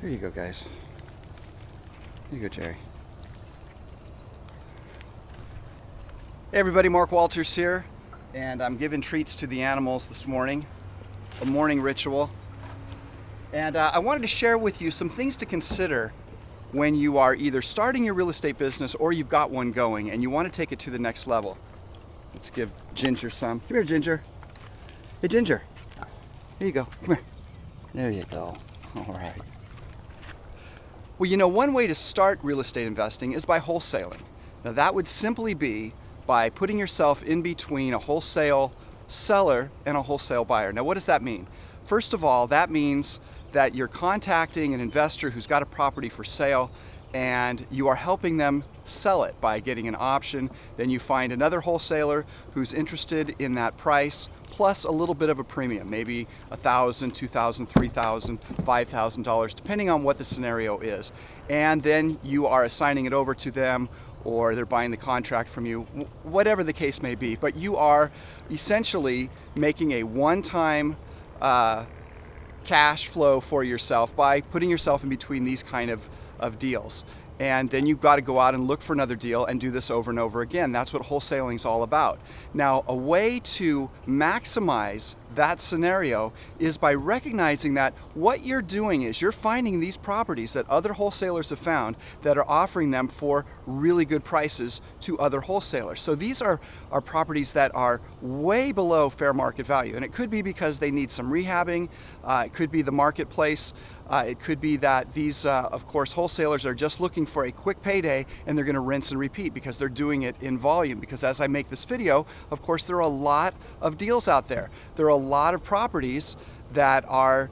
Here you go, guys. Here you go, Jerry. Hey everybody, Mark Walters here, and I'm giving treats to the animals this morning, a morning ritual. And I wanted to share with you some things to consider when you are either starting your real estate business or you've got one going and you want to take it to the next level. Let's give Ginger some. Come here, Ginger. Hey, Ginger. Here you go. Come here. There you go. All right. Well, you know, one way to start real estate investing is by wholesaling. Now, that would simply be by putting yourself in between a wholesale seller and a wholesale buyer. Now, what does that mean? First of all, that means that you're contacting an investor who's got a property for sale and you are helping them sell it by getting an option. Then you find another wholesaler who's interested in that price plus a little bit of a premium, maybe $1,000, $2,000, $3,000, $5,000, depending on what the scenario is. And then you are assigning it over to them, or they're buying the contract from you, whatever the case may be. But you are essentially making a one-time cash flow for yourself by putting yourself in between these kind of deals. And then you've got to go out and look for another deal and do this over and over again. That's what wholesaling is all about. Now, a way to maximize that scenario is by recognizing that what you're doing is you're finding these properties that other wholesalers have found that are offering them for really good prices to other wholesalers. So these are properties that are way below fair market value. And it could be because they need some rehabbing. It could be the marketplace. It could be that these, of course, wholesalers are just looking for a quick payday and they're going to rinse and repeat because they're doing it in volume. Because as I make this video, of course, there are a lot of deals out there. There are a lot of properties that are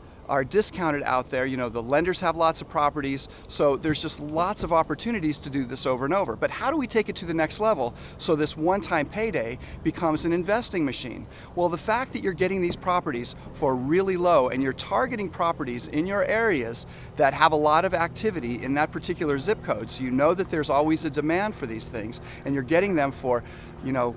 discounted out there. You know, the lenders have lots of properties, so there's just lots of opportunities to do this over and over. But how do we take it to the next level so this one-time payday becomes an investing machine? Well, the fact that you're getting these properties for really low and you're targeting properties in your areas that have a lot of activity in that particular zip code, so you know that there's always a demand for these things, and you're getting them for, you know,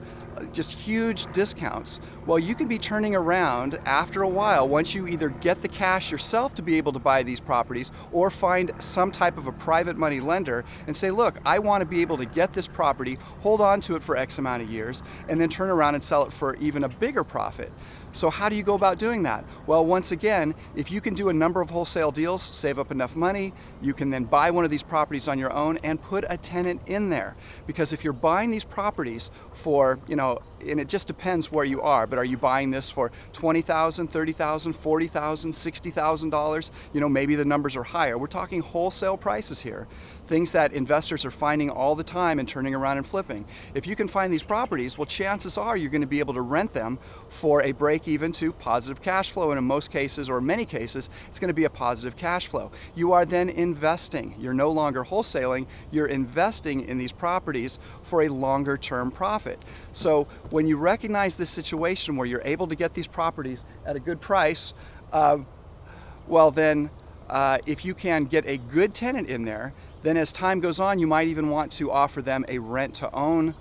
just huge discounts. Well, you can be turning around after a while once you either get the cash yourself to be able to buy these properties or find some type of a private money lender and say, look, I want to be able to get this property, hold on to it for X amount of years, and then turn around and sell it for even a bigger profit. So how do you go about doing that? Well, once again, if you can do a number of wholesale deals, save up enough money, you can then buy one of these properties on your own and put a tenant in there. Because if you're buying these properties for, you know, and it just depends where you are, but are you buying this for $20,000, $30,000, $40,000, $60,000? You know, maybe the numbers are higher. We're talking wholesale prices here. Things that investors are finding all the time and turning around and flipping. If you can find these properties, well, chances are you're going to be able to rent them for a break even to positive cash flow. And in most cases, or many cases, it's going to be a positive cash flow. You are then investing. You're no longer wholesaling. You're investing in these properties for a longer term profit. So when you recognize this situation where you're able to get these properties at a good price, well then, if you can get a good tenant in there, then as time goes on, you might even want to offer them a rent-to-own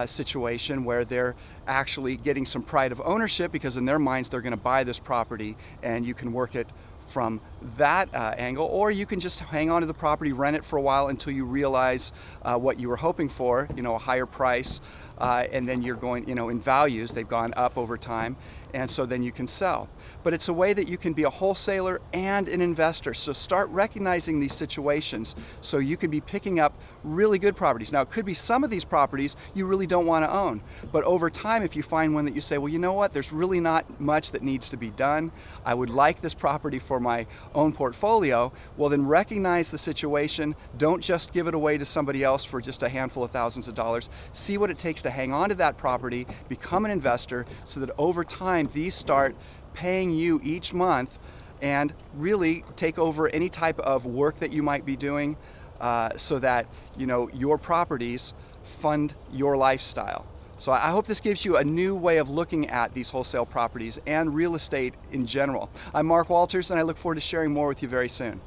situation where they're actually getting some pride of ownership, because in their minds they're going to buy this property and you can work it from that angle. Or you can just hang on to the property, rent it for a while until you realize what you were hoping for, you know, a higher price, and then you're going, you know, in values, they've gone up over time, and so then you can sell. But it's a way that you can be a wholesaler and an investor. So start recognizing these situations so you can be picking up really good properties. Now, it could be some of these properties you really don't want to own, but over time, if you find one that you say, well, you know what, there's really not much that needs to be done, I would like this property for my own portfolio, well, then recognize the situation. Don't just give it away to somebody else for just a handful of thousands of dollars. See what it takes to hang on to that property, become an investor, so that over time these start paying you each month and really take over any type of work that you might be doing, so that, you know, your properties fund your lifestyle. So I hope this gives you a new way of looking at these wholesale properties and real estate in general. I'm Mark Walters, and I look forward to sharing more with you very soon.